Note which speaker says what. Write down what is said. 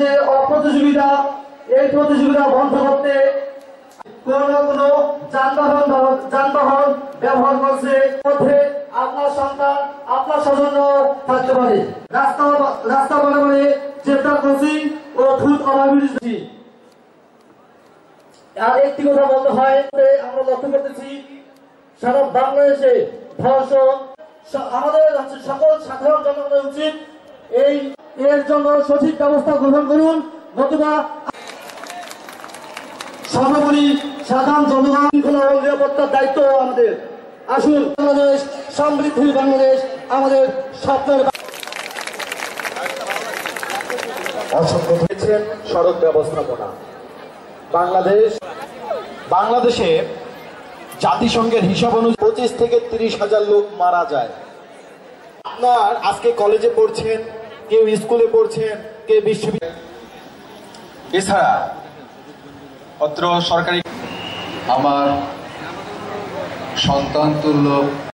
Speaker 1: যে অপ্রতিযোগিতা, এই প্রতিযোগিতা বন্ধ করতে কোনো যানবাহন ব্যবহার করছে মধ্যে আপনার সন্তান আপনার স্বজন থাকতে পারে। রাস্তা বরাবরে চেষ্টা কোচিং ও ফুড অভাবিলিটি। আর একটি কথা বলতে হয়, আমরা লক্ষ্য করতেছি সারা বাংলাদেশে ধর্ষণ, আমাদের সকল সাধারণ জনগণের উচিত এর জন্য সঠিক ব্যবস্থা গ্রহণ করুন, নতুবা সর্বোপরি সাধারণ জনগণ নিরাপত্তার দায়িত্ব আমাদের। আসুন, বাংলাদেশ সমৃদ্ধির বাংলাদেশ আমাদের স্বপ্নের।
Speaker 2: অসংখ্য হয়েছেন সড়ক ব্যবস্থাপনা। বাংলাদেশে জাতিসংঘের হিসাব অনুযায়ী 25 থেকে 30,000 লোক মারা যায়। আপনার আজকে কলেজে পড়ছেন, কেউ স্কুলে পড়ছেন, কেউ বিশ্ববিদ্যালয়।
Speaker 3: এছাড়া অত্র সরকারি
Speaker 4: আমার সন্তান তুল্য